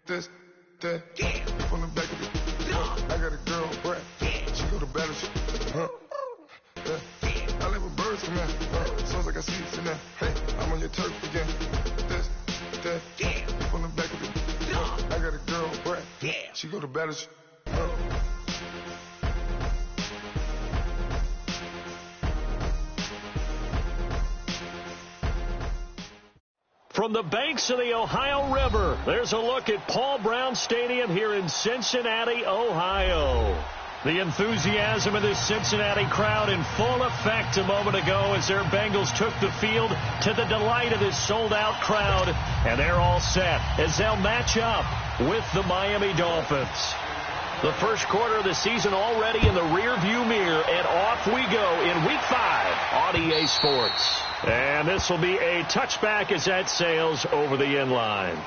this, that, from the back of the. I got a girl, Brad. She go to battle. I live with birds in there. Sounds like I see it in there. Hey, I'm on your turf again. This, that, from the back of the. I got a girl, Brad. She go to battle. From the banks of the Ohio River, there's a look at Paul Brown Stadium here in Cincinnati, Ohio. The enthusiasm of this Cincinnati crowd in full effect a moment ago as their Bengals took the field to the delight of this sold-out crowd. And they're all set as they'll match up with the Miami Dolphins. The first quarter of the season already in the rearview mirror, and off we go in Week 5 on EA Sports. And this will be a touchback as that sails over the end line.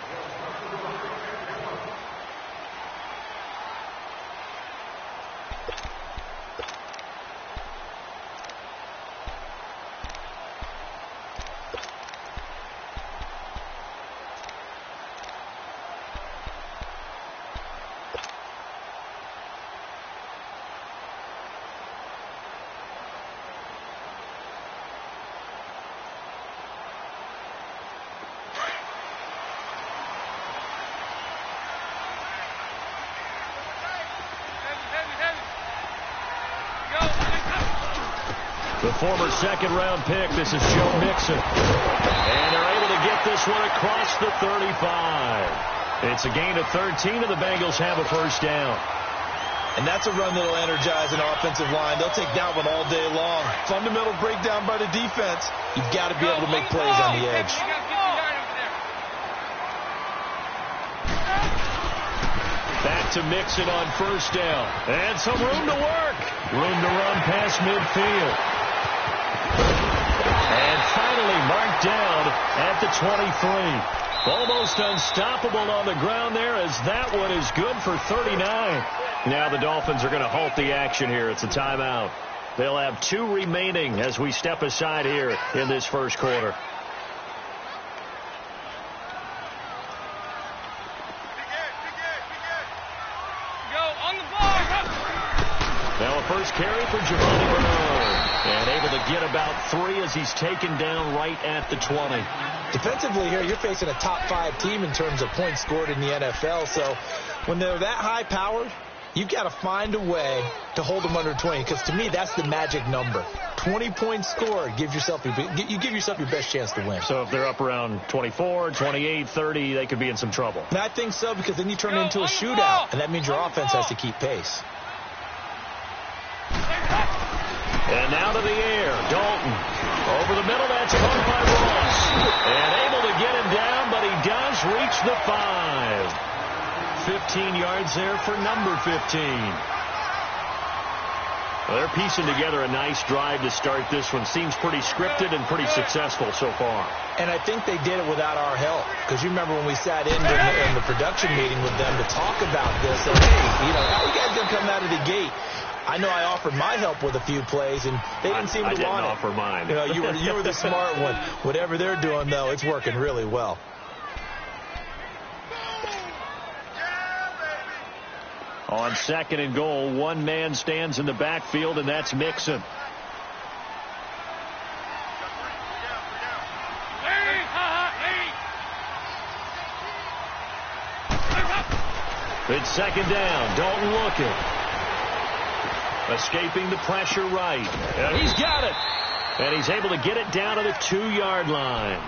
The former second-round pick, this is Joe Mixon. And they're able to get this one across the 35. It's a gain of 13, and the Bengals have a first down. And that's a run that'll energize an offensive line. They'll take that one all day long. Fundamental breakdown by the defense. You've got to be able to make plays on the edge. Back to Mixon on first down. And some room to work. Room to run past midfield. And finally marked down at the 23. Almost unstoppable on the ground there as that one is good for 39. Now the Dolphins are going to halt the action here. It's a timeout. They'll have 2 remaining as we step aside here in this first quarter. Now a first carry for Giovanni Bernard. And able to get about 3 as he's taken down right at the 20. Defensively here, you're facing a top 5 team in terms of points scored in the NFL. So when they're that high-powered, you've got to find a way to hold them under 20. Because to me, that's the magic number. 20 points scored, you give yourself your best chance to win. So if they're up around 24, 28, 30, they could be in some trouble. And I think so, because then you turn it into a shootout. And that means your offense has to keep pace. And now to the air, Dalton. Over the middle, that's caught by Ross. And able to get him down, but he does reach the 5. 15 yards there for number 15. Well, they're piecing together a nice drive to start this one. Seems pretty scripted and pretty successful so far. And I think they did it without our help. Because you remember when we sat in the production meeting with them to talk about this. And, hey, how you guys going to come out of the gate? I know I offered my help with a few plays, and they didn't seem to want it. I didn't offer mine. You were the smart one. Whatever they're doing, though, it's working really well. On 2nd and goal, one man stands in the backfield, and that's Mixon. It's 2nd down. Dalton looking. Escaping the pressure right. And he's got it. And he's able to get it down to the 2-yard line.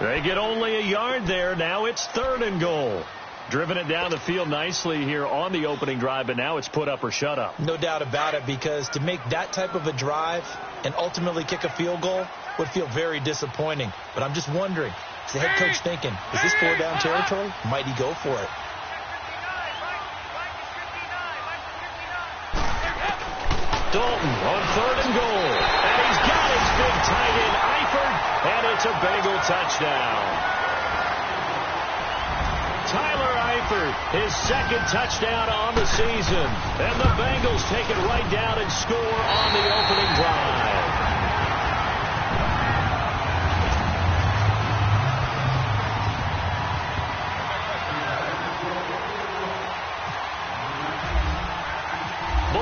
They get only a yard there. Now it's 3rd and goal. Driven it down the field nicely here on the opening drive, but now it's put up or shut up. No doubt about it, because to make that type of a drive and ultimately kick a field goal would feel very disappointing. But I'm just wondering, is the head coach thinking, is this 4-down territory? Might he go for it? Dalton on 3rd and goal. And he's got his big tight end, Eifert, and it's a Bengal touchdown. Tyler Eifert, his 2nd touchdown on the season. And the Bengals take it right down and score on the opening drive.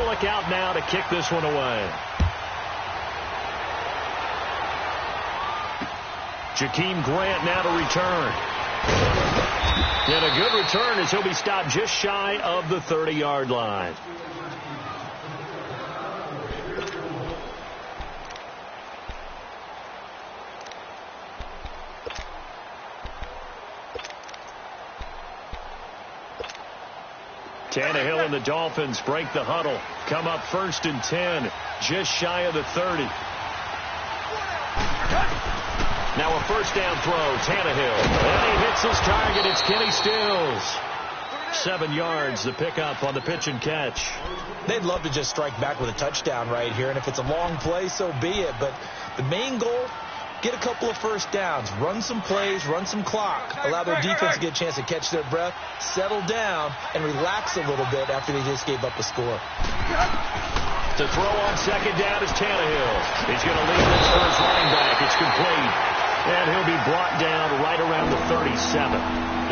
look out now to kick this one away. Jakeem Grant now to return. And a good return as he'll be stopped just shy of the 30-yard line. Tannehill and the Dolphins break the huddle. Come up 1st and 10, just shy of the 30. Now a first down throw, Tannehill. And he hits his target. It's Kenny Stills. 7 yards, the pickup on the pitch and catch. They'd love to just strike back with a touchdown right here, and if it's a long play, so be it. But the main goal, get a couple of first downs, run some plays, run some clock, allow their defense to get a chance to catch their breath, settle down, and relax a little bit after they just gave up a score. To throw on second down is Tannehill. He's going to lead this for his running back. It's complete. And he'll be brought down right around the 37.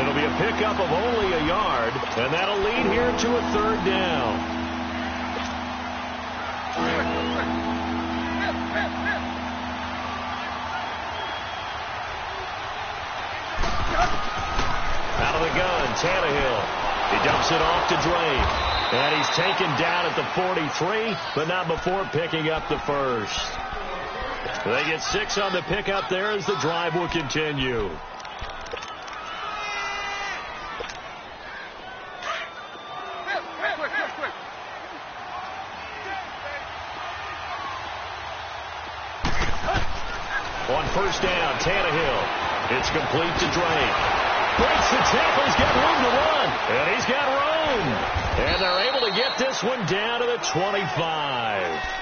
It'll be a pickup of only a yard, and that'll lead here to a 3rd down. Out of the gun, Tannehill. He dumps it off to Drake. And he's taken down at the 43, but not before picking up the first. They get 6 on the pickup there as the drive will continue. On first down, Tannehill. It's complete to Drake. Breaks the tackle. He's got room to run. And he's got room. And they're able to get this one down to the 25.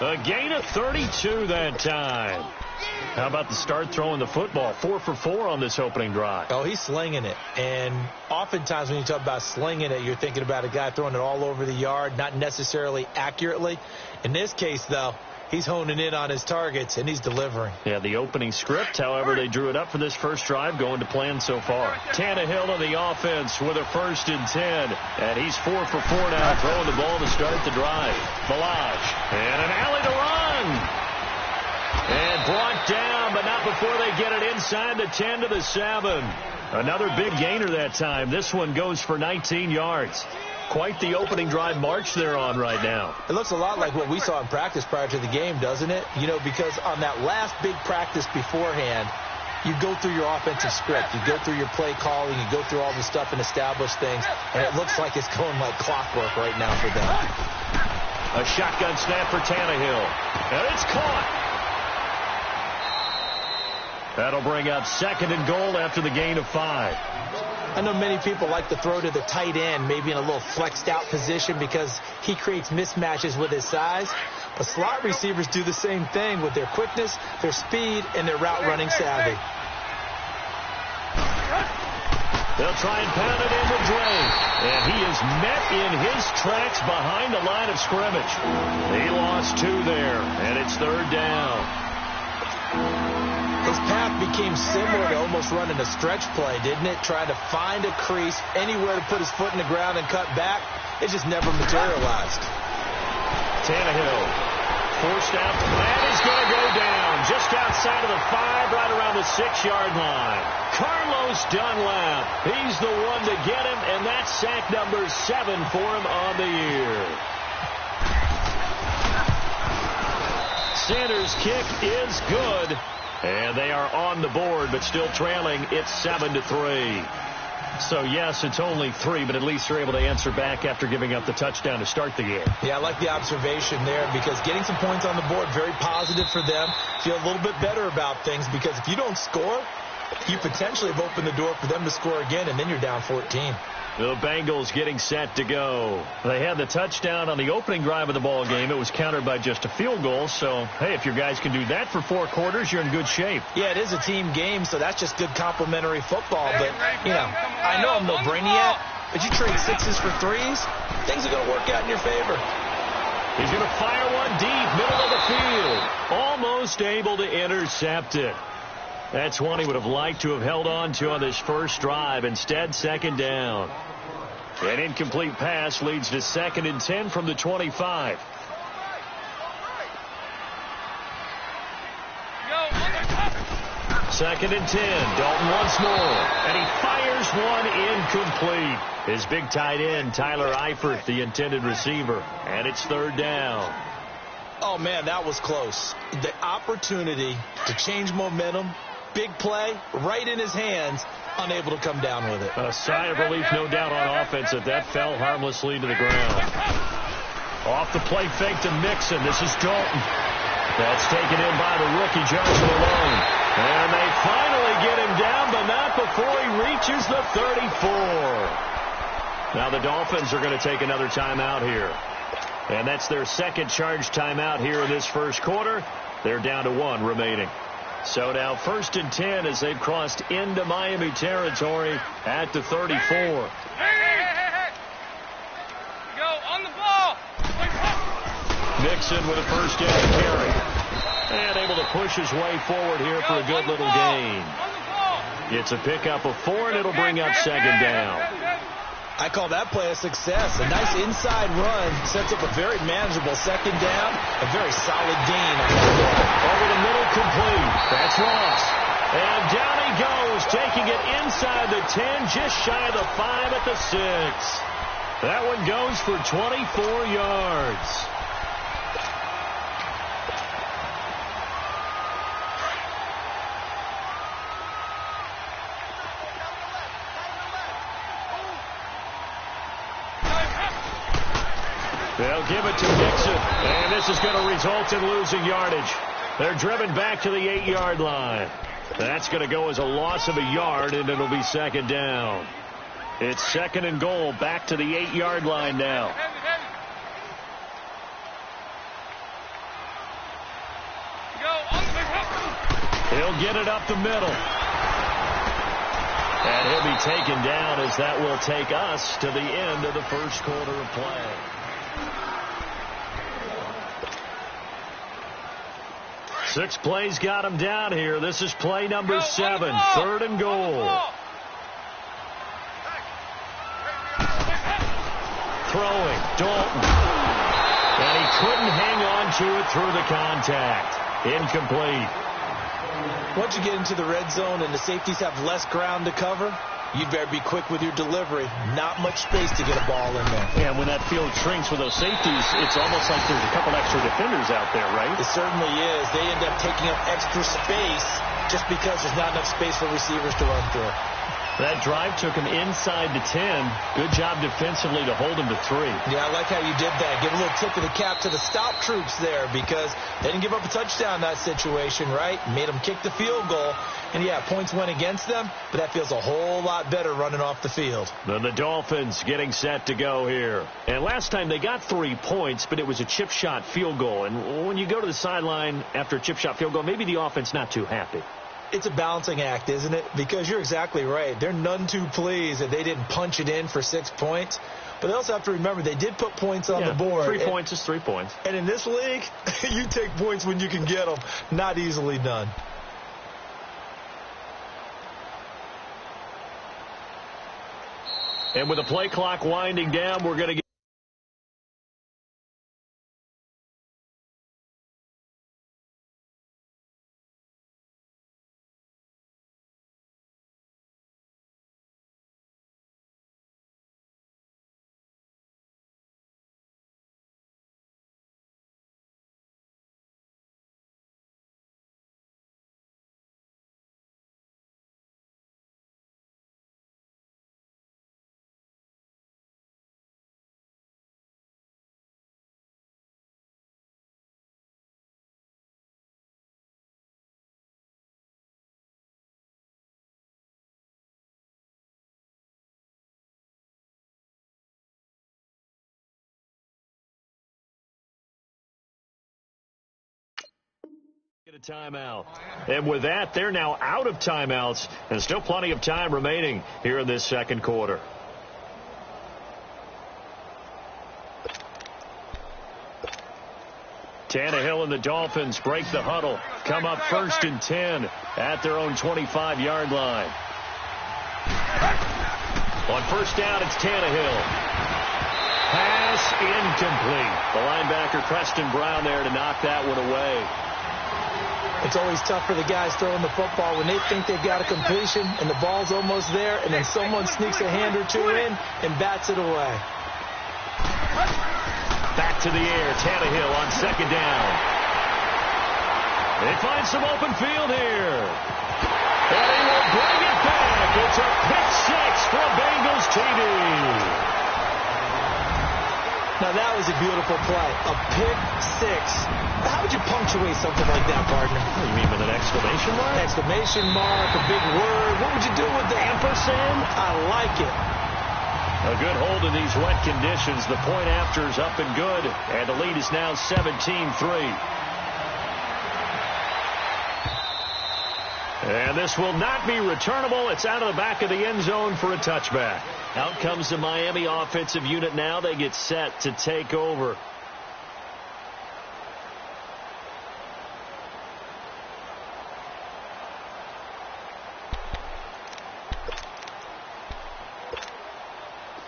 A gain of 32 that time. How about the start throwing the football? 4 for 4 on this opening drive. Oh, he's slinging it. And oftentimes when you talk about slinging it, you're thinking about a guy throwing it all over the yard, not necessarily accurately. In this case, though, he's honing in on his targets, and he's delivering. Yeah, the opening script, however, they drew it up for this first drive, going to plan so far. Tannehill on the offense with a 1st and 10. And he's 4 for 4 now, throwing the ball to start the drive. Balaj, and an alley to run. And brought down, but not before they get it inside the 10 to the 7. Another big gainer that time. This one goes for 19 yards. Quite the opening drive march they're on right now. It looks a lot like what we saw in practice prior to the game, doesn't it? You know, because on that last big practice beforehand, you go through your offensive script. You go through your play calling. You go through all the stuff and establish things. And it looks like it's going like clockwork right now for them. A shotgun snap for Tannehill. And it's caught. That'll bring up 2nd and goal after the gain of 5. I know many people like to throw to the tight end, maybe in a little flexed out position because he creates mismatches with his size. But slot receivers do the same thing with their quickness, their speed, and their route running savvy. They'll try and pound it in with Drake. And he is met in his tracks behind the line of scrimmage. He lost 2 there, and it's 3rd down. His path became similar to almost running a stretch play, didn't it? Trying to find a crease, anywhere to put his foot in the ground and cut back. It just never materialized. Tannehill forced out. And he's going to go down just outside of the 5, right around the 6-yard line. Carlos Dunlap, he's the one to get him, and that's sack number 7 for him on the year. Sanders' kick is good. And they are on the board, but still trailing. It's 7-3. So, yes, it's only 3, but at least they're able to answer back after giving up the touchdown to start the game. Yeah, I like the observation there because getting some points on the board, very positive for them. Feel a little bit better about things because if you don't score, you potentially have opened the door for them to score again, and then you're down 14. The Bengals getting set to go. They had the touchdown on the opening drive of the ball game. It was countered by just a field goal. So, hey, if your guys can do that for 4 quarters, you're in good shape. Yeah, it is a team game, so that's just good complimentary football. But, you know, I know I'm no brainiac, but you trade 6s for 3s, things are going to work out in your favor. He's going to fire one deep, middle of the field. Almost able to intercept it. That's one he would have liked to have held on to on this first drive. Instead, 2nd down. An incomplete pass leads to 2nd and 10 from the 25. Second and 10. Dalton once more. And he fires one incomplete. His big tight end, Tyler Eifert, the intended receiver. And it's 3rd down. Oh, man, that was close. The opportunity to change momentum, big play, right in his hands, unable to come down with it. A sigh of relief, no doubt, on offense that fell harmlessly to the ground. Off the play fake to Mixon. This is Dalton. That's taken in by the rookie, Joshua Malone. And they finally get him down, but not before he reaches the 34. Now the Dolphins are going to take another timeout here. And that's their 2nd charge timeout here in this first quarter. They're down to 1 remaining. So now 1st and 10 as they've crossed into Miami territory at the 34. Hey. Go on the ball. Mixon with a 1st down carry. And able to push his way forward here for a good little gain. It's a pickup of 4, and it'll bring up 2nd down. I call that play a success. A nice inside run sets up a very manageable 2nd down. A very solid gain on that play. Over the middle, complete. That's Ross. And down he goes, taking it inside the 10, just shy of the 5 at the 6. That one goes for 24 yards. They'll give it to Mixon, and this is going to result in losing yardage. They're driven back to the 8-yard line. That's going to go as a loss of a yard, and it'll be 2nd down. It's 2nd and goal, back to the 8-yard line now. He'll get it up the middle. And he'll be taken down as that will take us to the end of the first quarter of play. Six plays got him down here. This is play number 7, 3rd and goal. Throwing, Dalton. And he couldn't hang on to it through the contact. Incomplete. Once you get into the red zone and the safeties have less ground to cover, you better be quick with your delivery. Not much space to get a ball in there. Yeah, when that field shrinks with those safeties, it's almost like there's a couple extra defenders out there, right? It certainly is. They end up taking up extra space just because there's not enough space for receivers to run through. That drive took him inside the 10. Good job defensively to hold him to 3. Yeah, I like how you did that. Give a little tip of the cap to the stop troops there because they didn't give up a touchdown in that situation, right? Made them kick the field goal. And, yeah, points went against them, but that feels a whole lot better running off the field. Then the Dolphins getting set to go here. And last time they got 3 points, but it was a chip shot field goal. And when you go to the sideline after a chip shot field goal, maybe the offense not too happy. It's a balancing act, isn't it? Because you're exactly right. They're none too pleased that they didn't punch it in for 6 points. But they also have to remember they did put points on the board. 3 points is 3 points. And in this league, you take points when you can get them. Not easily done. And with the play clock winding down, we're going to get a timeout. And with that, they're now out of timeouts, and still plenty of time remaining here in this second quarter. Tannehill and the Dolphins break the huddle, come up 1st and 10 at their own 25-yard line. On first down, it's Tannehill. Pass incomplete. The linebacker, Preston Brown, there to knock that one away. It's always tough for the guys throwing the football when they think they've got a completion and the ball's almost there, and then someone sneaks a hand or two in and bats it away. Back to the air. Tannehill on second down. They find some open field here. And he will bring it back. It's a pick six for a Bengals TD. Now, that was a beautiful play. A pick six. How would you punctuate something like that, partner? You mean with an exclamation mark? Exclamation mark, a big word. What would you do with the ampersand? I like it. A good hold in these wet conditions. The point after is up and good. And the lead is now 17-3. And this will not be returnable. It's out of the back of the end zone for a touchback. Out comes the Miami offensive unit now. They get set to take over.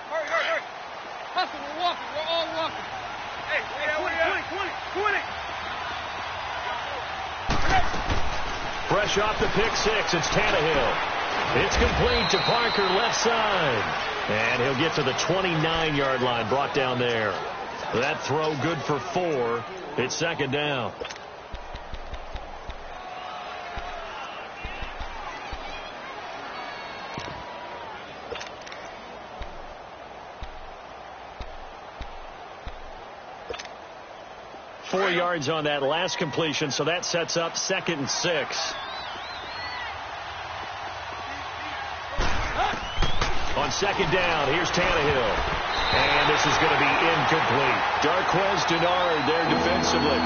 Hurry. Hustle, we're walking. We're all walking. Hey, 20. Fresh off the pick six, it's Tannehill. It's complete to Parker, left side. And he'll get to the 29-yard line, brought down there. That throw good for 4. It's second down. Four yards on that last completion, so that sets up 2nd and 6. On second down, here's Tannehill. And this is going to be incomplete. Darquez Denard there defensively.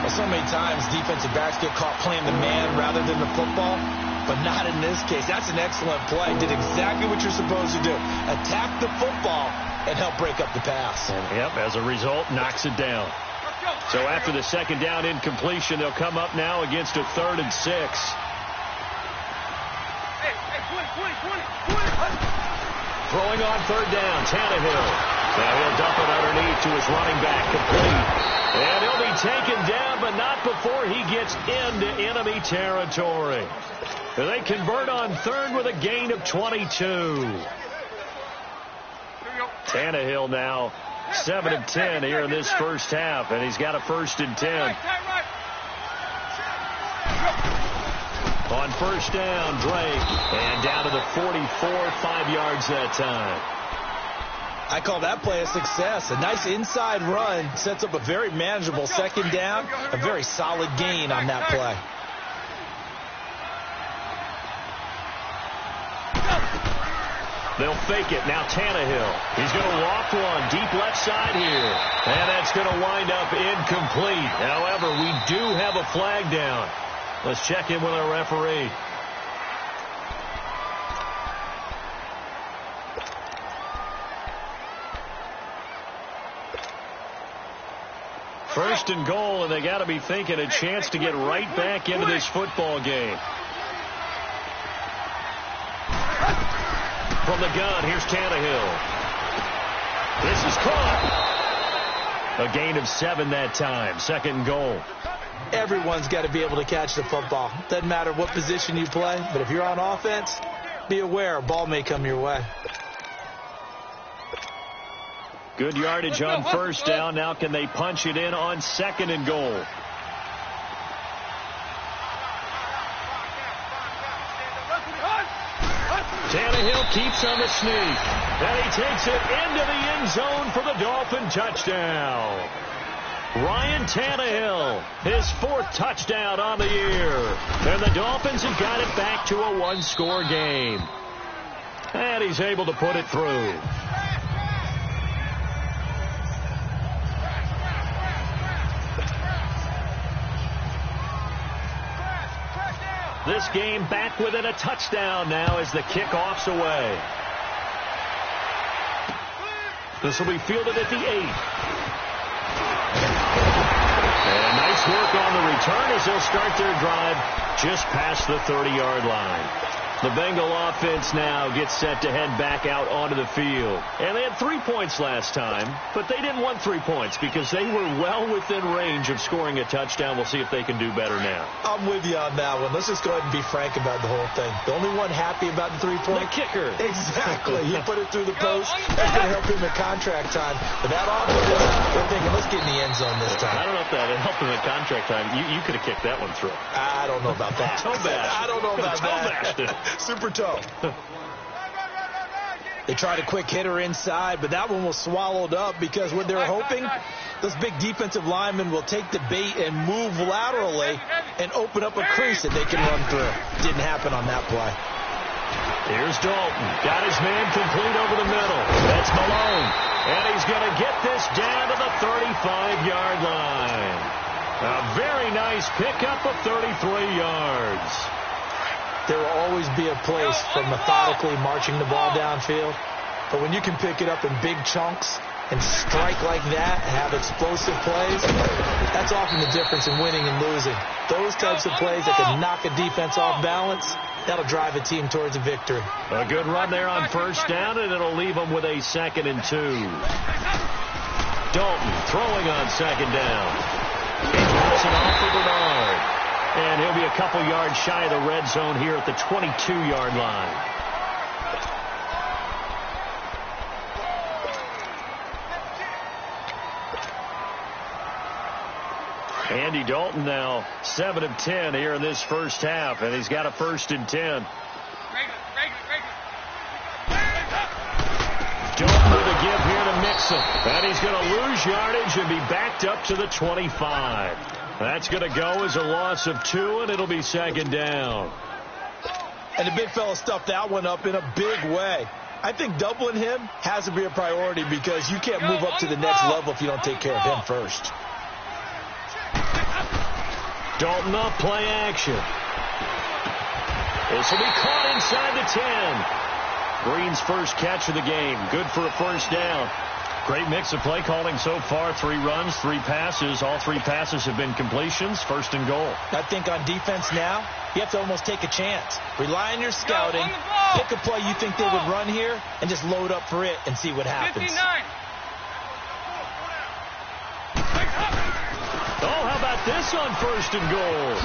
Well, so many times defensive backs get caught playing the man rather than the football, but not in this case. That's an excellent play. Did exactly what you're supposed to do. Attack the football and help break up the pass. And, yep, as a result, knocks it down. So after the second down incompletion, they'll come up now against a 3rd and 6. Hey, 20. Throwing on third down, Tannehill. Now he'll dump it underneath to his running back, complete. And he'll be taken down, but not before he gets into enemy territory. They convert on 3rd with a gain of 22. Tannehill now 7 of 10 here in this first half, and he's got a 1st and 10. On first down, Drake, and down to the 44, 5 yards that time. I call that play a success. A nice inside run sets up a very manageable second down, a very solid gain on that play. They'll fake it. Now Tannehill. He's going to loft one deep left side here. And that's going to wind up incomplete. However, we do have a flag down. Let's check in with our referee. First and goal, and they got to be thinking a chance to get right back into this football game. From the gun, here's Tannehill. This is caught. A gain of 7 that time. 2nd and goal. Everyone's got to be able to catch the football. Doesn't matter what position you play, but if you're on offense, be aware a ball may come your way. Good yardage on first down. Now can they punch it in on 2nd and goal? Tannehill keeps on the sneak. And he takes it into the end zone for the Dolphin touchdown. Ryan Tannehill, his 4th touchdown on the year. And the Dolphins have got it back to a 1-score game. And he's able to put it through. This game back within a touchdown now as the kickoff's away. This will be fielded at the 8. And nice work on the return as they'll start their drive just past the 30-yard line. The Bengal offense now gets set to head back out onto the field. And they had 3 points last time, but they didn't want 3 points because they were well within range of scoring a touchdown. We'll see if they can do better now. I'm with you on that one. Let's just go ahead and be frank about the whole thing. The only one happy about the 3-point? The kicker. Exactly. He put it through the post. That's going to help him at contract time. But that offense, they're thinking, let's get in the end zone this time. I don't know if that helped him at contract time. You could have kicked that one through. I don't know about that. Toe bash. I don't know about that. Super toe. They tried a quick hitter inside, but that one was swallowed up because what they were hoping, this big defensive lineman will take the bait and move laterally and open up a crease that they can run through. Didn't happen on that play. Here's Dalton. Got his man complete over the middle. That's Malone. And he's going to get this down to the 35-yard line. A very nice pickup of 33 yards. There will always be a place for methodically marching the ball downfield. But when you can pick it up in big chunks and strike like that and have explosive plays, that's often the difference in winning and losing. Those types of plays that can knock a defense off balance, that'll drive a team towards a victory. A good run there on first down, and it'll leave them with a 2nd and 2. Dalton throwing on 2nd down. He drops it off for Bernard. And he'll be a couple yards shy of the red zone here at the 22-yard line. Andy Dalton now 7 of 10 here in this first half, and he's got a 1st and 10. Dalton with a give here to Mixon. And he's going to lose yardage and be backed up to the 25. That's going to go as a loss of 2, and it'll be 2nd down. And the big fella stuffed that one up in a big way. I think doubling him has to be a priority because you can't move up to the next level if you don't take care of him first. Dalton up, play action. This will be caught inside the 10. Green's first catch of the game. Good for a 1st down. Great mix of play calling so far. 3 runs, 3 passes. All 3 passes have been completions. 1st and goal. I think on defense now, you have to almost take a chance. Rely on your scouting. Pick a play you think they would run here and just load up for it and see what happens. 59. Oh, how about this on 1st and goal?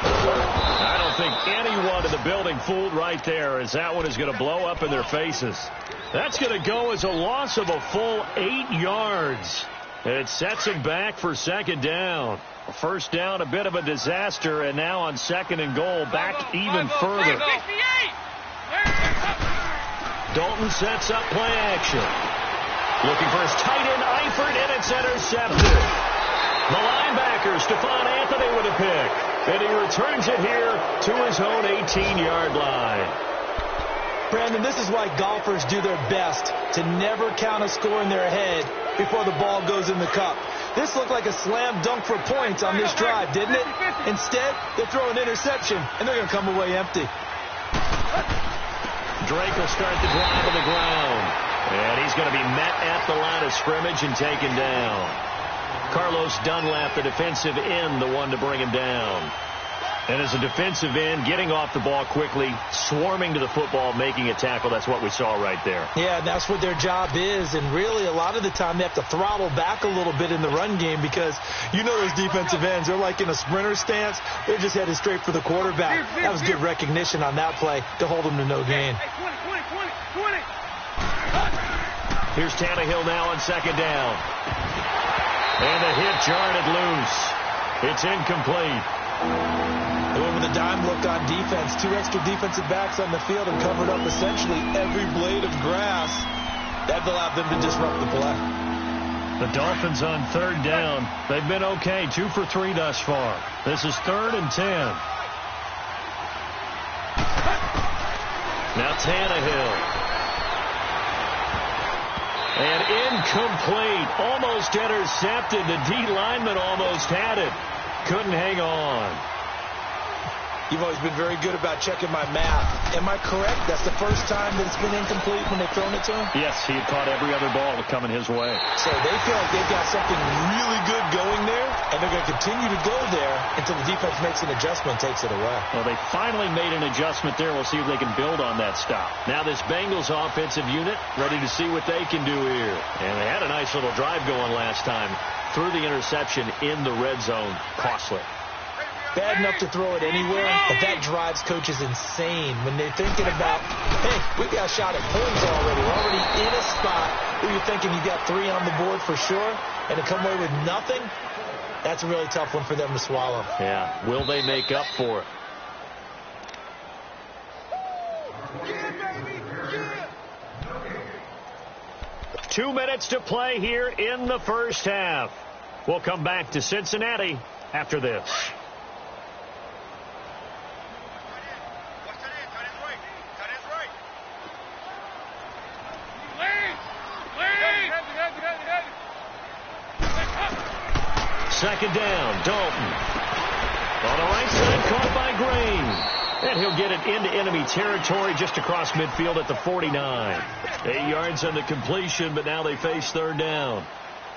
I don't think anyone in the building fooled right there, as that one is going to blow up in their faces. That's going to go as a loss of a full 8 yards. It sets them back for 2nd down. 1st down, a bit of a disaster, and now on 2nd and goal, back even further. Dalton sets up play action. Looking for his tight end, Eifert, and it's intercepted. The linebacker, Stephon Anthony, with a pick. And he returns it here to his own 18-yard line. Brandon, this is why golfers do their best to never count a score in their head before the ball goes in the cup. This looked like a slam dunk for points on this drive, didn't it? Instead, they throw an interception, and they're going to come away empty. Drake will start the drive on the ground. And he's going to be met at the line of scrimmage and taken down. Carlos Dunlap, the defensive end, the one to bring him down. And as a defensive end, getting off the ball quickly, swarming to the football, making a tackle, that's what we saw right there. Yeah, that's what their job is. And really, a lot of the time, they have to throttle back a little bit in the run game because you know those defensive ends, they're like in a sprinter stance. They're just headed straight for the quarterback. That was good recognition on that play to hold them to no gain. 20. Here's Tannehill now on 2nd down. And the hit jarred it loose. It's incomplete. They went with a dime look on defense. 2 extra defensive backs on the field and covered up essentially every blade of grass. That allowed them to disrupt the play. The Dolphins on 3rd down. They've been okay. 2 for 3 thus far. This is 3rd and 10. Now Tannehill. And incomplete. Almost intercepted. The D lineman almost had it. Couldn't hang on. You've always been very good about checking my math. Am I correct? That's the first time that it's been incomplete when they've thrown it to him? Yes, he had caught every other ball coming his way. So they feel like they've got something really good going there, and they're going to continue to go there until the defense makes an adjustment and takes it away. Well, they finally made an adjustment there. We'll see if they can build on that stop. Now this Bengals offensive unit ready to see what they can do here. And they had a nice little drive going last time. Threw the interception in the red zone. Costly. Bad enough to throw it anywhere, but that drives coaches insane when they're thinking about, hey, we've got a shot at points already. We're already in a spot where you're thinking you got 3 on the board for sure, and to come away with nothing, that's a really tough one for them to swallow. Yeah, will they make up for it? Yeah. 2 minutes to play here in the first half. We'll come back to Cincinnati after this. Second down, Dalton. On the right side, caught by Green. And he'll get it into enemy territory just across midfield at the 49. 8 yards on the completion, but now they face third down.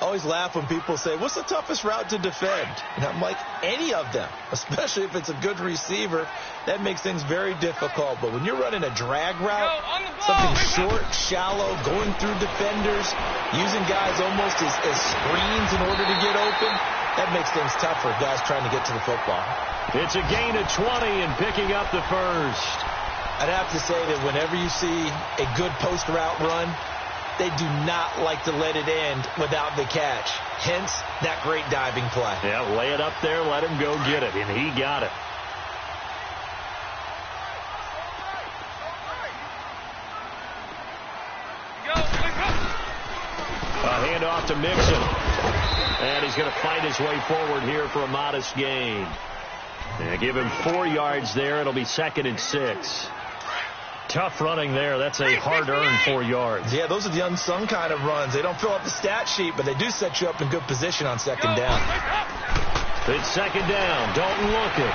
I always laugh when people say, what's the toughest route to defend? And I'm like, any of them, especially if it's a good receiver. That makes things very difficult. But when you're running a drag route, something short, shallow, going through defenders, using guys almost as screens in order to get open, that makes things tough for guys trying to get to the football. It's a gain of 20 and picking up the first. I'd have to say that whenever you see a good post route run, they do not like to let it end without the catch. Hence, that great diving play. Yeah, lay it up there, let him go get it, and he got it. A handoff to Mixon. And he's going to fight his way forward here for a modest gain. And give him 4 yards there. It'll be 2nd and 6. Tough running there. That's a hard-earned 4 yards. Yeah, those are the unsung kind of runs. They don't fill up the stat sheet, but they do set you up in good position on second down. It's second down. Dalton looking.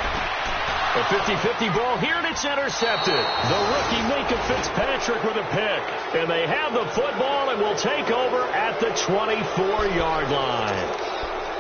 A 50-50 ball here, and it's intercepted. The rookie Minka Fitzpatrick with a pick. And they have the football and will take over at the 24-yard line.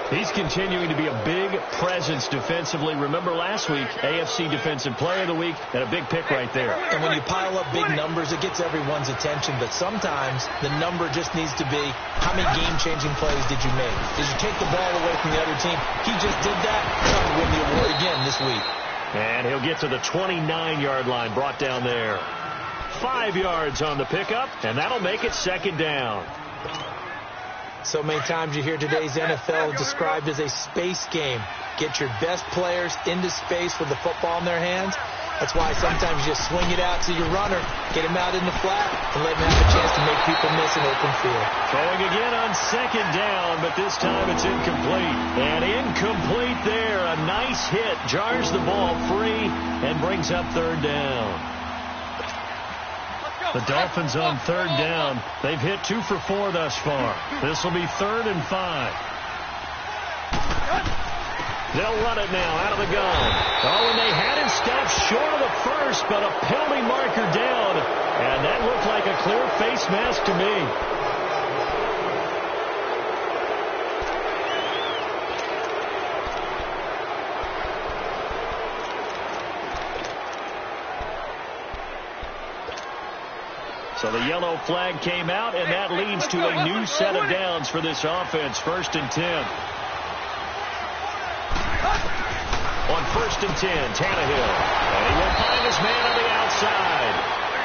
He's continuing to be a big presence defensively. Remember last week, AFC Defensive Player of the Week, and a big pick right there. And when you pile up big numbers, it gets everyone's attention. But sometimes the number just needs to be, how many game-changing plays did you make? Did you take the ball away from the other team? He just did that. Trying to win the award again this week. And he'll get to the 29-yard line, brought down there. 5 yards on the pickup, and that'll make it second down. So many times you hear today's NFL described as a space game. Get your best players into space with the football in their hands. That's why sometimes you just swing it out to your runner, get him out in the flat, and let him have a chance to make people miss an open field. Throwing again on second down, but this time it's incomplete. And incomplete there. A nice hit. Jars the ball free and brings up third down. The Dolphins on third down. They've hit 2 for 4 thus far. This will be 3rd and 5. They'll run it now out of the gun. Oh, and they had him stopped short of the first, but a penalty marker down. And that looked like a clear face mask to me. So the yellow flag came out, and that leads to a new set of downs for this offense. 1st and 10. On 1st and 10, Tannehill. And he will find his man on the outside.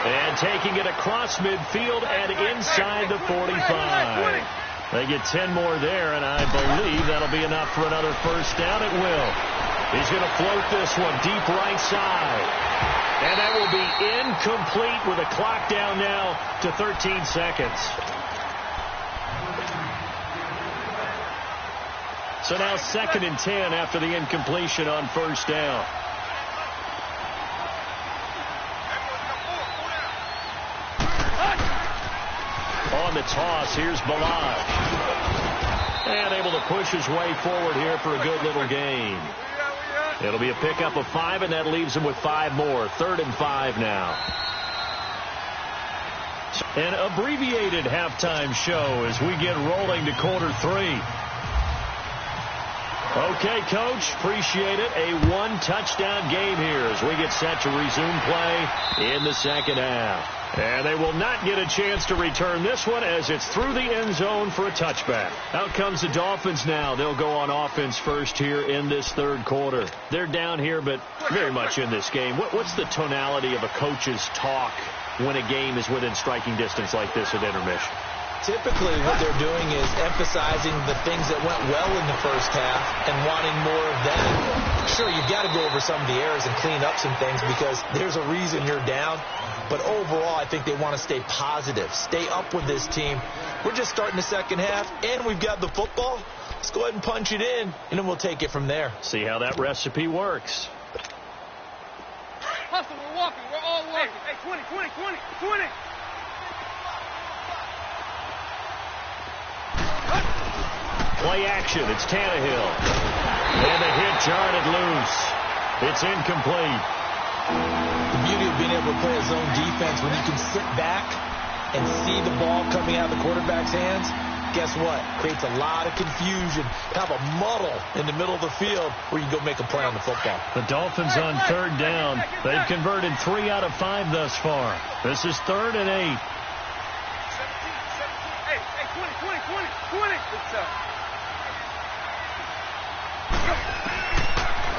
And taking it across midfield and inside the 45. They get 10 more there, and I believe that'll be enough for another first down. It will. He's going to float this one deep right side. And that will be incomplete with a clock down now to 13 seconds. So now 2nd and 10 after the incompletion on first down. On the toss, here's Balaj. And able to push his way forward here for a good little gain. It'll be a pickup of 5, and that leaves them with 5 more. 3rd and 5 now. An abbreviated halftime show as we get rolling to quarter 3. Okay, Coach, appreciate it. A 1-touchdown game here as we get set to resume play in the second half. And they will not get a chance to return this one as it's through the end zone for a touchback. Out comes the Dolphins now. They'll go on offense first here in this third quarter. They're down here, but very much in this game. What's the tonality of a coach's talk when a game is within striking distance like this at intermission? Typically, what they're doing is emphasizing the things that went well in the first half and wanting more of that. Sure, you've got to go over some of the errors and clean up some things because there's a reason you're down. But overall, I think they want to stay positive, stay up with this team. We're just starting the second half, and we've got the football. Let's go ahead and punch it in, and then we'll take it from there. See how that recipe works. Hustle, we're walking. We're all walking. Hey, 20. Play action. It's Tannehill. And the hit jarred it loose. It's incomplete. The beauty of being able to play a zone defense when you can sit back and see the ball coming out of the quarterback's hands, guess what? Creates a lot of confusion. Have a muddle in the middle of the field where you go make a play on the football. The Dolphins on 3rd down. They've converted 3 out of 5 thus far. This is 3rd and 8. Hey, 20. It's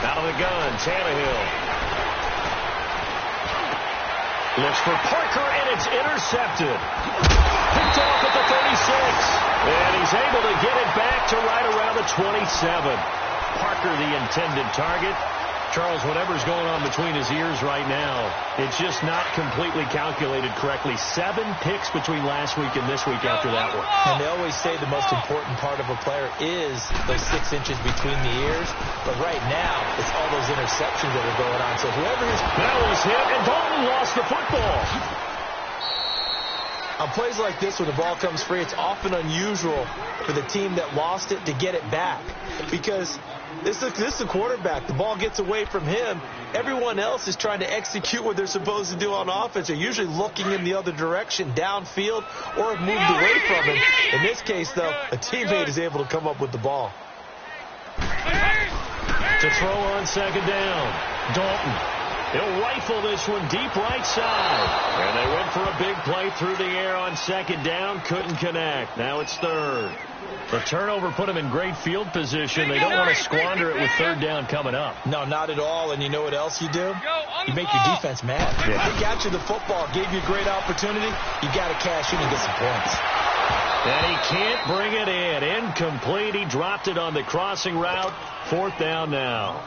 Out of the gun, Tannehill. Looks for Parker, and it's intercepted. Picked off at the 36. And he's able to get it back to right around the 27. Parker, the intended target. Charles, whatever's going on between his ears right now, it's just not completely calculated correctly. 7 picks between last week and this week after that one. And they always say the most important part of a player is those 6 inches between the ears. But right now, it's all those interceptions that are going on. So whoever is... That was hit, and Dalton lost the football. On plays like this, when the ball comes free, it's often unusual for the team that lost it to get it back. Because this is a quarterback. The ball gets away from him. Everyone else is trying to execute what they're supposed to do on offense. They're usually looking in the other direction, downfield, or have moved away from him. In this case, though, a teammate is able to come up with the ball. To throw on 2nd down, Dalton. He'll rifle this one deep right side. And they went for a big play through the air on 2nd down. Couldn't connect. Now it's 3rd. The turnover put them in great field position. They don't want to squander it with 3rd down coming up. No, not at all. And you know what else you do? You make your defense mad. Yeah. They got you the football, gave you a great opportunity. You got to cash in and get some points. And he can't bring it in. Incomplete. He dropped it on the crossing route. 4th down now.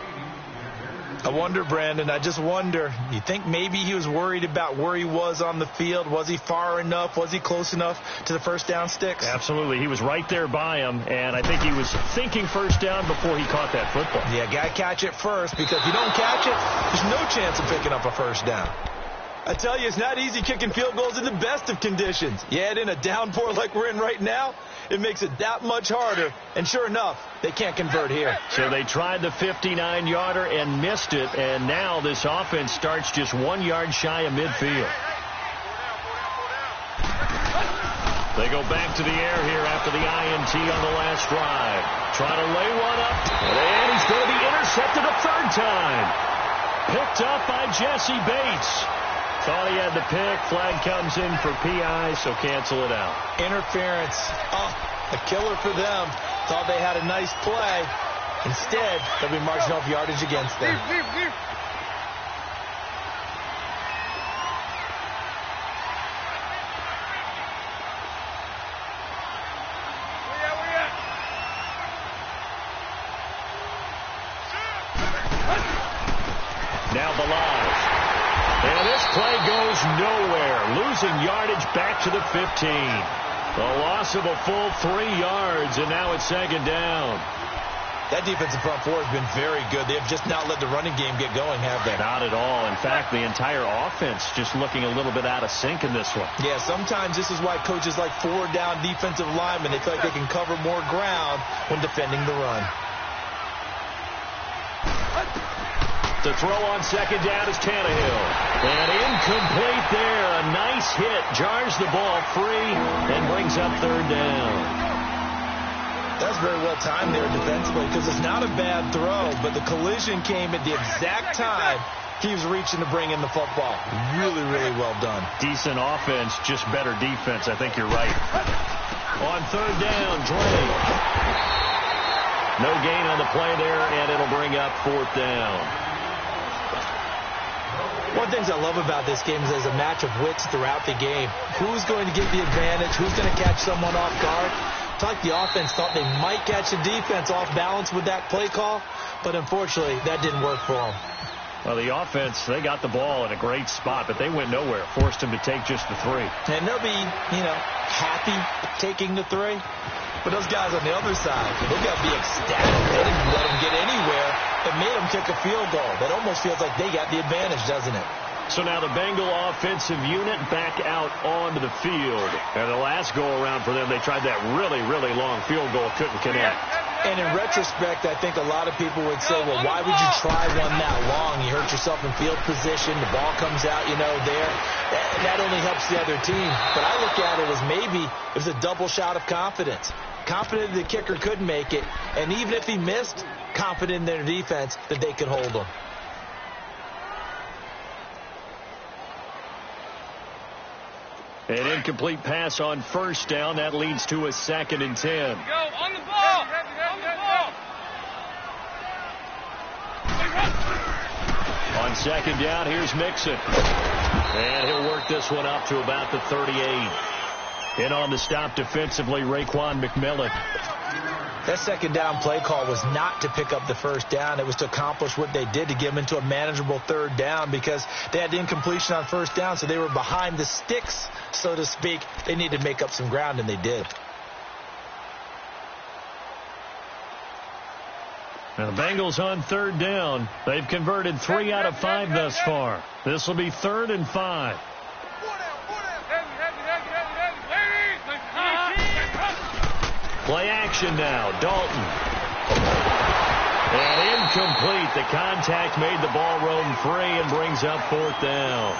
I wonder, Brandon, I just wonder, you think maybe he was worried about where he was on the field? Was he far enough? Was he close enough to the first down sticks? Absolutely. He was right there by him, and I think he was thinking first down before he caught that football. Yeah, got to catch it first, because if you don't catch it, there's no chance of picking up a first down. I tell you, it's not easy kicking field goals in the best of conditions. You add in a downpour like we're in right now, it makes it that much harder. And sure enough, they can't convert here. So they tried the 59-yarder and missed it, and now this offense starts just 1 yard shy of midfield. They go back to the air here after the INT on the last drive. Try to lay one up, and he's going to be intercepted a 3rd time. Picked up by Jesse Bates. Thought he had the pick. Flag comes in for PI, so cancel it out. Interference. Oh, a killer for them. Thought they had a nice play. Instead, they'll be marching off yardage against them. Now Balaj. And this play goes nowhere. Losing yardage back to the 15. A loss of a full 3 yards, and now it's 2nd down. That defensive front four has been very good. They have just not let the running game get going, have they? Not at all. In fact, the entire offense just looking a little bit out of sync in this one. Yeah, sometimes this is why coaches like 4-down defensive linemen. They feel like they can cover more ground when defending the run. To throw on second down is Tannehill. And incomplete there. A nice hit. Jars the ball free and brings up third down. That's very well timed there defensively because it's not a bad throw, but the collision came at the exact time he was reaching to bring in the football. Really, really well done. Decent offense, just better defense. I think you're right. On third down, Dre. No gain on the play there, and it'll bring up fourth down. One of the things I love about this game is there's a match of wits throughout the game. Who's going to get the advantage? Who's going to catch someone off guard? It's like the offense thought they might catch the defense off balance with that play call, but unfortunately, that didn't work for them. Well, the offense, they got the ball in a great spot, but they went nowhere. Forced them to take just the 3. And they'll be, happy taking the 3. But those guys on the other side, they got to be ecstatic. They didn't let them get anywhere. It made them kick a field goal. That almost feels like they got the advantage, doesn't it? So now the Bengal offensive unit back out onto the field. And the last go-around for them, they tried that really, really long field goal, couldn't connect. And in retrospect, I think a lot of people would say, well, why would you try one that long? You hurt yourself in field position. The ball comes out, there. That only helps the other team. But I look at it as maybe it was a double shot of confidence. Confident the kicker could make it. And even if he missed, confident in their defense that they could hold him. An incomplete pass on first down. That leads to a 2nd and 10. Go, on the ball! On the ball! On second down, here's Mixon. And he'll work this one up to about the 38. In on the stop defensively, Raekwon McMillan. That second down play call was not to pick up the first down. It was to accomplish what they did to get them into a manageable third down because they had incompletion on first down, so they were behind the sticks, so to speak. They needed to make up some ground, and they did. Now the Bengals on third down. They've converted 3 out of 5 thus far. This will be 3rd and 5. Play action now. Dalton. And incomplete. The contact made the ball roam free and brings up 4th down.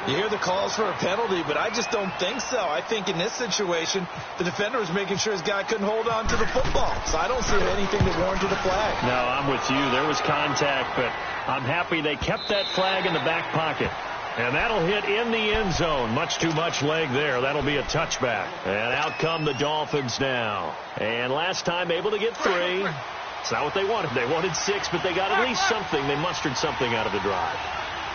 You hear the calls for a penalty, but I just don't think so. I think in this situation, the defender was making sure his guy couldn't hold on to the football. So I don't see anything that warranted a flag. No, I'm with you. There was contact, but I'm happy they kept that flag in the back pocket. And that'll hit in the end zone. Much too much leg there. That'll be a touchback. And out come the Dolphins now. And last time able to get 3. It's not what they wanted. They wanted 6, but they got at least something. They mustered something out of the drive.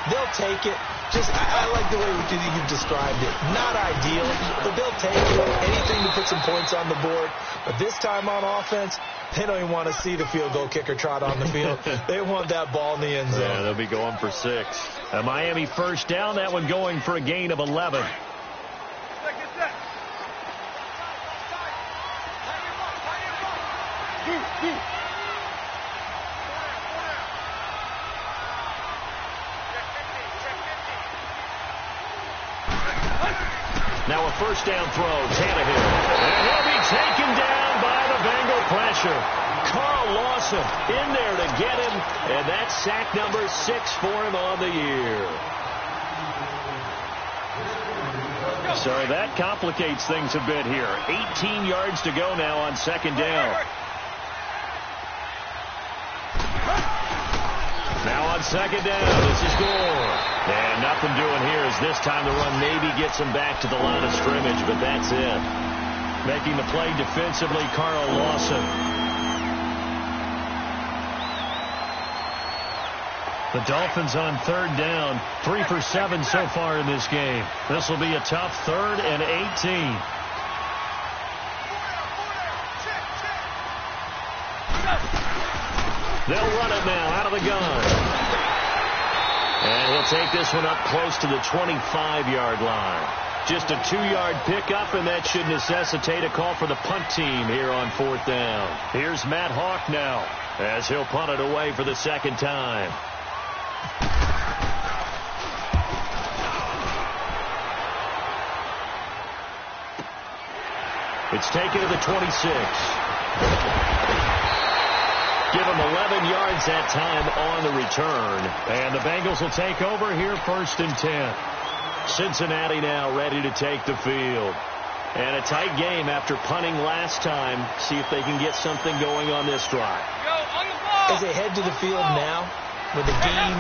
They'll take it. I like the way you've described it. Not ideal, but they'll take it. Anything to put some points on the board. But this time on offense, they don't even want to see the field goal kicker trot on the field. They want that ball in the end zone. Yeah, they'll be going for 6. A Miami first down. That one going for a gain of 11. Now a first down throw, Tannehill. And he'll be taken down by the Bengal pressure. Carl Lawson in there to get him, and that's sack number 6 for him on the year. So that complicates things a bit here. 18 yards to go now on second down. Now on second down, this is Gore. And nothing doing here as this time the run maybe gets him back to the line of scrimmage, but that's it. Making the play defensively, Carl Lawson. The Dolphins on third down, 3 for 7 so far in this game. This will be a tough 3rd and 18. They'll run it now out of the gun. And he'll take this one up close to the 25-yard line. Just a 2-yard pickup, and that should necessitate a call for the punt team here on 4th down. Here's Matt Hawk now as he'll punt it away for the second time. It's taken to the 26. Give him 11 yards that time on the return. And the Bengals will take over here 1st and 10. Cincinnati now ready to take the field. And a tight game after punting last time. See if they can get something going on this drive. As they head to the field now, with the game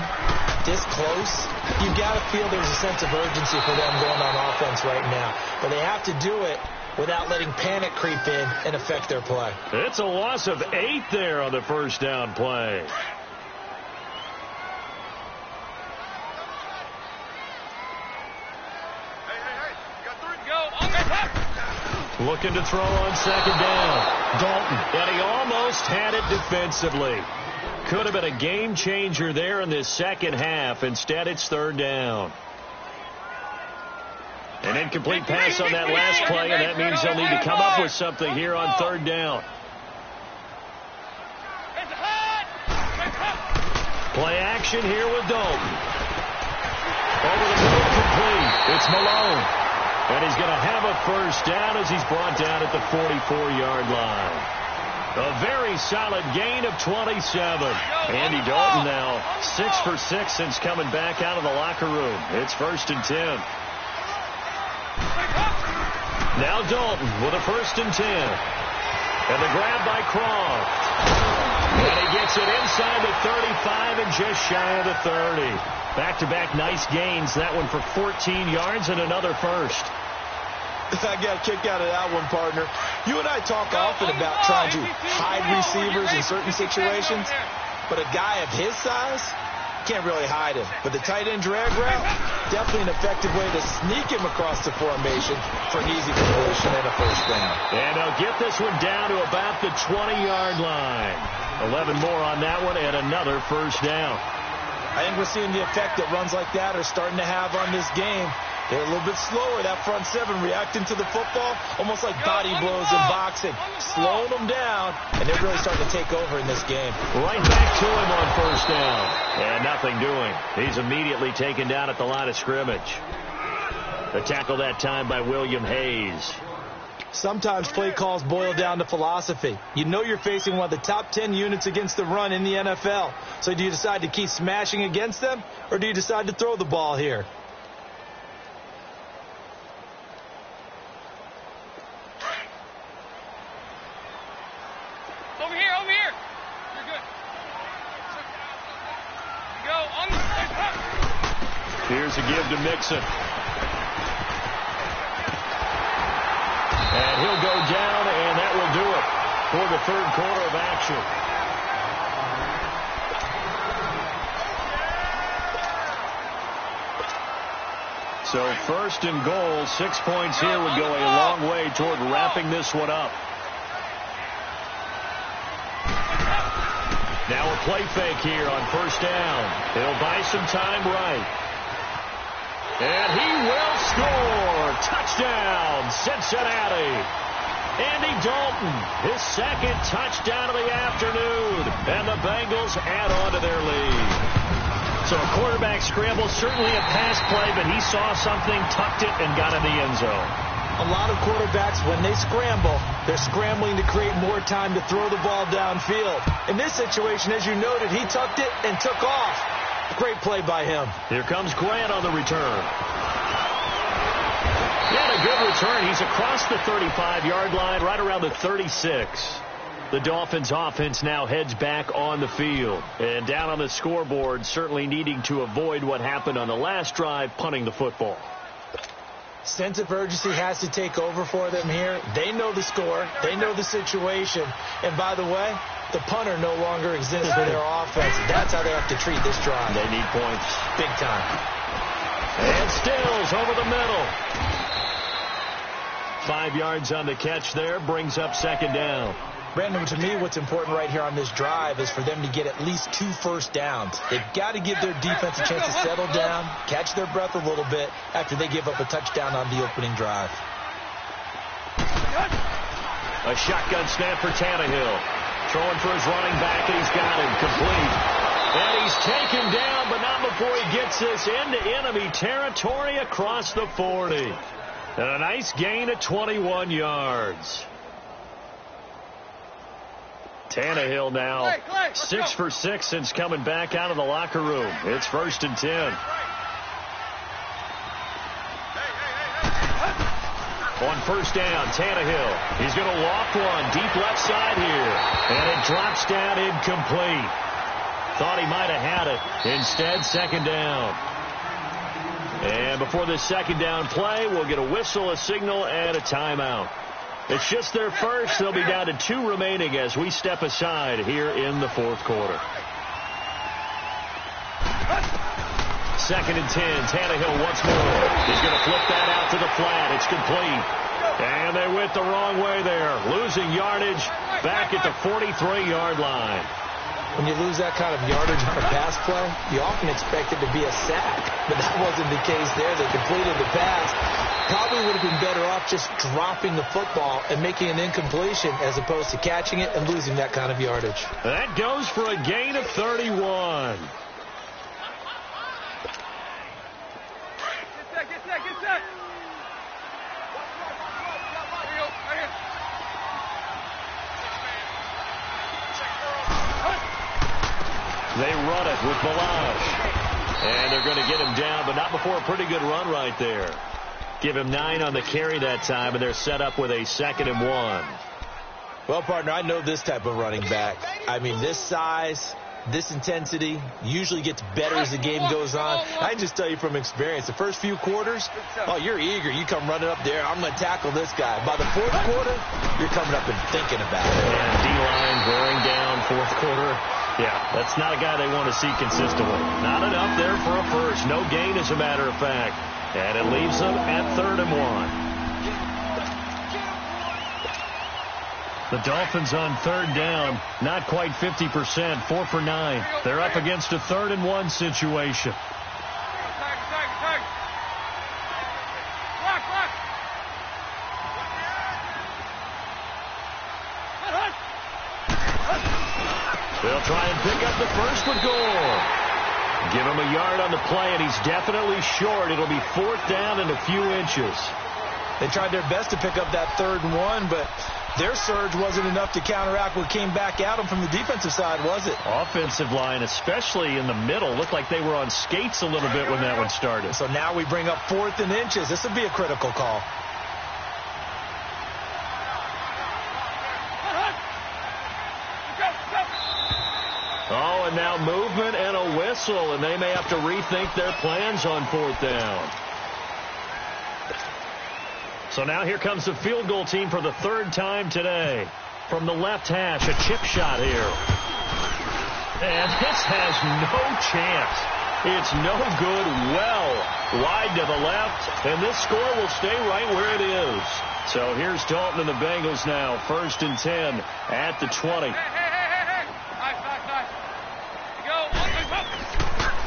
this close, you've got to feel there's a sense of urgency for them going on offense right now. But they have to do it without letting panic creep in and affect their play. It's a loss of 8 there on the first down play. Looking to throw on 2nd down. Dalton. And he almost had it defensively. Could have been a game changer there in this second half. Instead, it's 3rd down. An incomplete pass on that last play, and that means they'll need to come up with something here on 3rd down. Play action here with Dalton. Over the middle, complete. It's Malone. And he's going to have a first down as he's brought down at the 44-yard line. A very solid gain of 27. Andy Dalton now 6 for 6 since coming back out of the locker room. It's 1st and 10. Now Dalton with a 1st and 10. And the grab by Croft. And he gets it inside the 35 and just shy of the 30. Back-to-back nice gains. That one for 14 yards and another first. I got a kick out of that one, partner. You and I talk often about trying to hide receivers in certain situations, but a guy of his size can't really hide him. But the tight end drag route, definitely an effective way to sneak him across the formation for an easy completion and a first down. And they'll get this one down to about the 20-yard line. 11 more on that one and another first down. I think we're seeing the effect that runs like that are starting to have on this game. They're a little bit slower, that front seven, reacting to the football, almost like body blows in boxing, slowing them down, and they're really starting to take over in this game. Right back to him on first down, and nothing doing. He's immediately taken down at the line of scrimmage. The tackle that time by William Hayes. Sometimes play calls boil down to philosophy. You know you're facing one of the top 10 units against the run in the NFL. So do you decide to keep smashing against them, or do you decide to throw the ball here? Over here. You're good. Go on the Here's a give to Mixon. And he'll go down, and that will do it for the 3rd quarter of action. So 1st and goal, 6 points here would go a long way toward wrapping this one up. Now a play fake here on first down. He'll buy some time right. And he will score. Touchdown, Cincinnati. Andy Dalton, his 2nd touchdown of the afternoon. And the Bengals add on to their lead. So a quarterback scramble, certainly a pass play, but he saw something, tucked it, and got in the end zone. A lot of quarterbacks, when they scramble, they're scrambling to create more time to throw the ball downfield. In this situation, as you noted, he tucked it and took off. Great play by him. Here comes Grant on the return. Yeah, a good return. He's across the 35-yard line, right around the 36. The Dolphins offense now heads back on the field. And down on the scoreboard, certainly needing to avoid what happened on the last drive, punting the football. Sense of urgency has to take over for them here. They know the score. They know the situation. And by the way, the punter no longer exists for their offense. That's how they have to treat this drive. They need points. Big time. And Stills over the middle. 5 yards on the catch there. Brings up 2nd down. Brandon, to me, what's important right here on this drive is for them to get at least 2 first downs. They've got to give their defense a chance to settle down, catch their breath a little bit after they give up a touchdown on the opening drive. A shotgun snap for Tannehill. Throwing for his running back, and he's got him complete. And he's taken down, but not before he gets this into enemy territory across the 40. And a nice gain of 21 yards. Tannehill now 6 for 6 since coming back out of the locker room. It's 1st and 10. On 1st down, Tannehill. He's going to loft one deep left side here. And it drops down incomplete. Thought he might have had it. Instead, 2nd down. And before this 2nd down play, we'll get a whistle, a signal, and a timeout. It's just their first. They'll be down to 2 remaining as we step aside here in the 4th quarter. 2nd and 10. Tannehill once more. He's going to flip that out to the flat. It's complete. And they went the wrong way there. Losing yardage back at the 43-yard line. When you lose that kind of yardage on a pass play, you often expect it to be a sack. But that wasn't the case there. They completed the pass. Probably would have been better off just dropping the football and making an incompletion as opposed to catching it and losing that kind of yardage. That goes for a gain of 31. Get set. They run it with Balazs. And they're going to get him down, but not before a pretty good run right there. Give him 9 on the carry that time, and they're set up with a 2nd and 1. Well, partner, I know this type of running back. I mean, this size, this intensity usually gets better as the game goes on. I can just tell you from experience, the first few quarters, oh, you're eager. You come running up there. I'm going to tackle this guy. By the 4th quarter, you're coming up and thinking about it. And D-line wearing down 4th quarter. Yeah, that's not a guy they want to see consistently. Not enough there for a first. No gain, as a matter of fact. And it leaves them at 3rd and 1. The Dolphins on 3rd down, not quite 50%, 4 for 9. They're up against a 3rd and 1 situation. They'll try and pick up the first with Gore. Give him a yard on the play, and he's definitely short. It'll be 4th down and a few inches. They tried their best to pick up that 3rd and 1, but their surge wasn't enough to counteract what came back at them from the defensive side, was it? Offensive line, especially in the middle, looked like they were on skates a little bit when that one started. So now we bring up 4th and inches. This will be a critical call. Oh, and now movement and a whistle, and they may have to rethink their plans on 4th down. So now here comes the field goal team for the 3rd time today. From the left hash, a chip shot here. And this has no chance. It's no good, well wide to the left, and this score will stay right where it is. So here's Dalton and the Bengals now, 1st and 10 at the 20.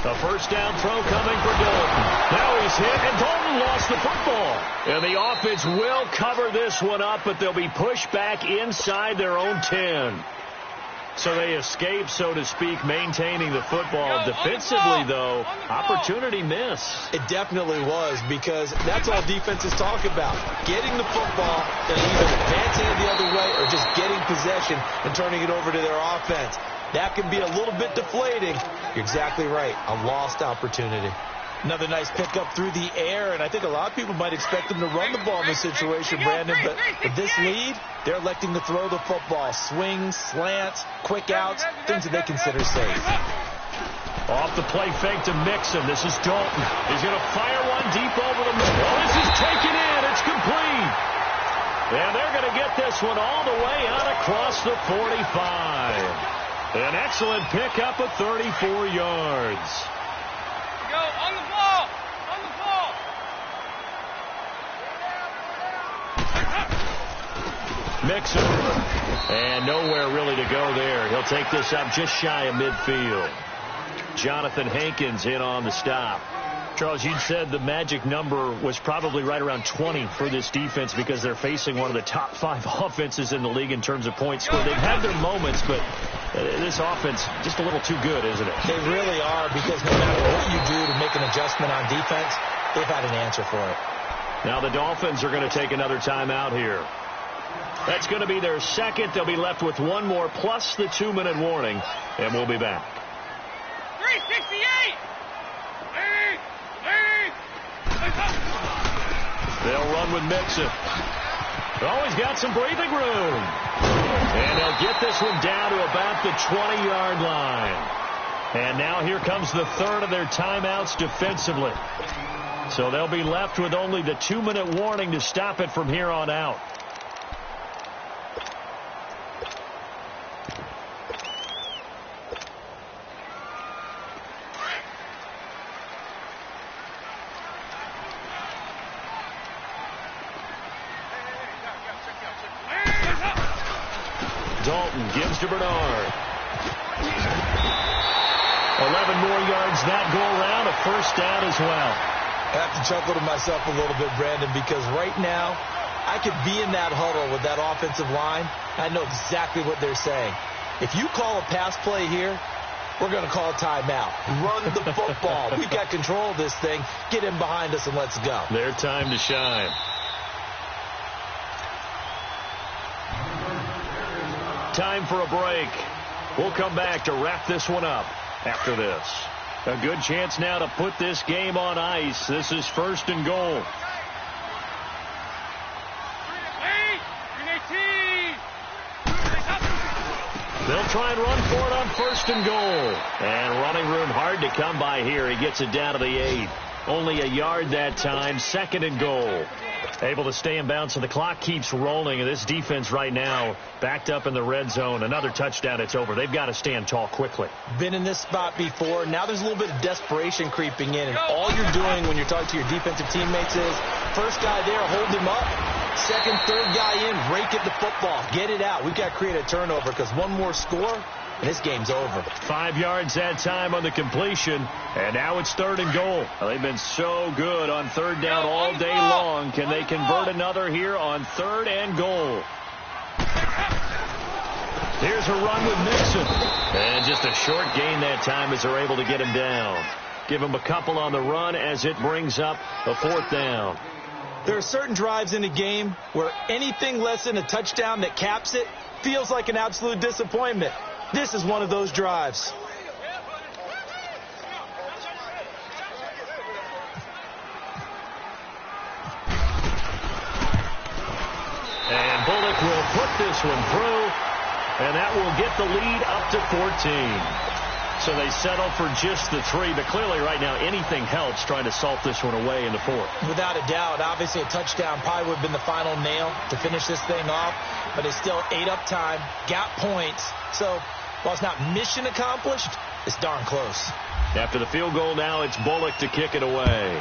A 1st down throw coming for Dalton. Now he's hit, and Dalton lost the football. And the offense will cover this one up, but they'll be pushed back inside their own 10. So they escape, so to speak, maintaining the football. Defensively, though, opportunity miss. It definitely was, because that's all defenses talk about. Getting the football and either advancing it the other way or just getting possession and turning it over to their offense. That can be a little bit deflating. You're exactly right. A lost opportunity. Another nice pickup through the air, and I think a lot of people might expect them to run the ball in this situation, Brandon, but with this lead, they're electing to throw the football. Swings, slants, quick outs, things that they consider safe. Off the play fake to Mixon. This is Dalton. He's going to fire one deep over the middle. Oh, this is taken in. It's complete. And they're going to get this one all the way out across the 45. An excellent pickup of 34 yards. Go on the ball. Mixon. And nowhere really to go there. He'll take this up just shy of midfield. Jonathan Hankins in on the stop. Charles, you said the magic number was probably right around 20 for this defense because they're facing one of the top 5 offenses in the league in terms of points scored. They've had their moments, but this offense just a little too good, isn't it? They really are, because no matter what you do to make an adjustment on defense, they've had an answer for it. Now the Dolphins are going to take another timeout here. That's going to be their second. They'll be left with one more plus the 2-minute warning, and we'll be back. 368! They'll run with Mixon. Oh, he's got some breathing room. And they'll get this one down to about the 20-yard line. And now here comes the third of their timeouts defensively. So they'll be left with only the 2-minute warning to stop it from here on out. Dalton gives to Bernard. 11 more yards that go around, a first down as well. I have to chuckle to myself a little bit, Brandon, because right now I could be in that huddle with that offensive line. I know exactly what they're saying. If you call a pass play here, we're going to call a timeout. Run the football. We've got control of this thing. Get in behind us and let's go. Their time to shine. Time for a break. We'll come back to wrap this one up after this. A good chance now to put this game on ice. This is 1st and goal. They'll try and run for it on 1st and goal. And running room hard to come by here. He gets it down to the 8. Only a yard that time. 2nd and goal. Able to stay in bounds, so the clock keeps rolling. And this defense right now backed up in the red zone. Another touchdown, it's over. They've got to stand tall quickly. Been in this spot before. Now there's a little bit of desperation creeping in. And all you're doing when you're talking to your defensive teammates is, first guy there, hold him up. Second, third guy in, rake at the football. Get it out. We've got to create a turnover because one more score, and this game's over. 5 yards that time on the completion, and now it's 3rd and goal. Well, they've been so good on 3rd down all day long. Can they convert another here on 3rd and goal? Here's a run with Mixon. And just a short gain that time as they're able to get him down. Give him a couple on the run as it brings up a 4th down. There are certain drives in a game where anything less than a touchdown that caps it feels like an absolute disappointment. This is one of those drives. And Bullock will put this one through, and that will get the lead up to 14. So they settle for just the 3, but clearly right now anything helps trying to salt this one away in the 4th. Without a doubt, obviously a touchdown probably would have been the final nail to finish this thing off, but it's still ate up time, got points. So while it's not mission accomplished, it's darn close. After the field goal now, it's Bullock to kick it away.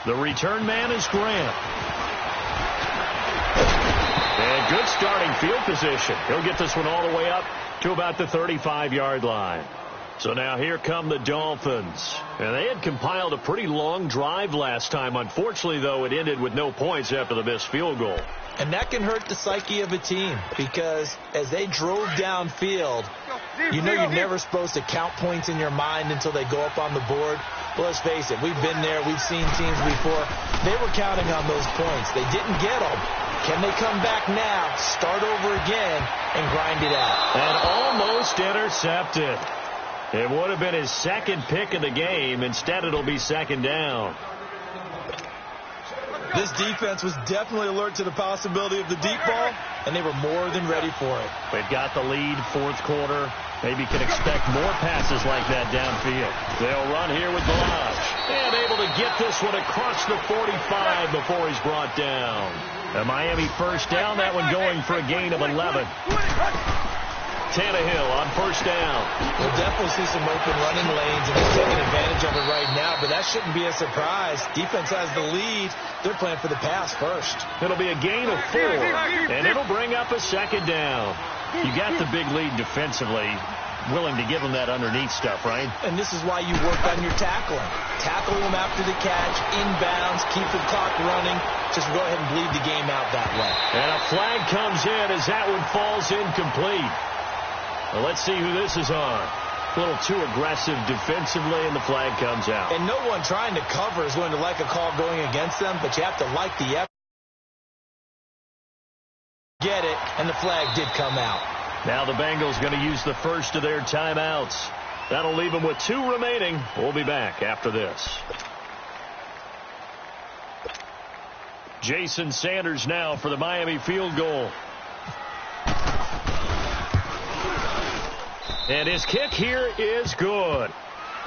The return man is Grant. And good starting field position. He'll get this one all the way up to about the 35-yard line. So now here come the Dolphins. And they had compiled a pretty long drive last time. Unfortunately, though, it ended with no points after the missed field goal. And that can hurt the psyche of a team because as they drove downfield, you know you're never supposed to count points in your mind until they go up on the board. But let's face it, we've been there. We've seen teams before. They were counting on those points. They didn't get them. Can they come back now, start over again, and grind it out? And almost intercepted. It would have been his 2nd pick of the game. Instead, it'll be 2nd down. This defense was definitely alert to the possibility of the deep ball, and they were more than ready for it. They've got the lead, 4th quarter. Maybe can expect more passes like that downfield. They'll run here with Balazs. And able to get this one across the 45 before he's brought down. A Miami first down, that one going for a gain of 11. Tannehill on 1st down. We'll definitely see some open running lanes, and they're taking advantage of it right now, but that shouldn't be a surprise. Defense has the lead. They're playing for the pass first. It'll be a gain of 4, and it'll bring up a 2nd down. You got the big lead defensively, willing to give them that underneath stuff, right? And this is why you work on your tackling. Tackle them after the catch, inbounds, keep the clock running. Just go ahead and bleed the game out that way. And a flag comes in as that one falls incomplete. Well, let's see who this is on. A little too aggressive defensively, and the flag comes out. And no one trying to cover is going to like a call going against them, but you have to like the effort. Get it, and the flag did come out. Now the Bengals going to use the first of their timeouts. That'll leave them with 2 remaining. We'll be back after this. Jason Sanders now for the Miami field goal. And his kick here is good.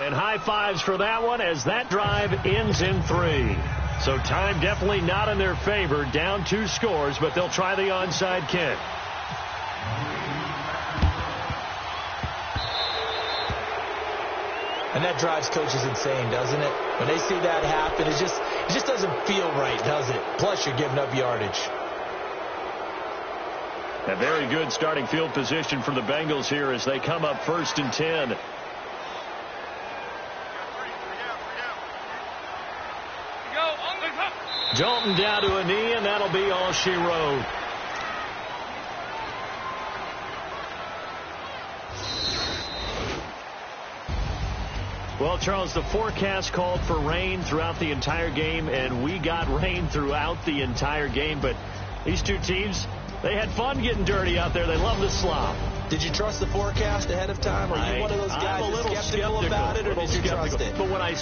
And high fives for that one as that drive ends in 3. So time definitely not in their favor. Down 2 scores, but they'll try the onside kick. And that drives coaches insane, doesn't it? When they see that happen, it just doesn't feel right, does it? Plus, you're giving up yardage. A very good starting field position for the Bengals here as they come up 1st and 10. Dalton down to a knee, and that'll be all she wrote. Well, Charles, the forecast called for rain throughout the entire game, and we got rain throughout the entire game. But these 2 teams, they had fun getting dirty out there. They love the slop. Did you trust the forecast ahead of time? Or are you one of those guys that's skeptical about it, or did you trust it? But when I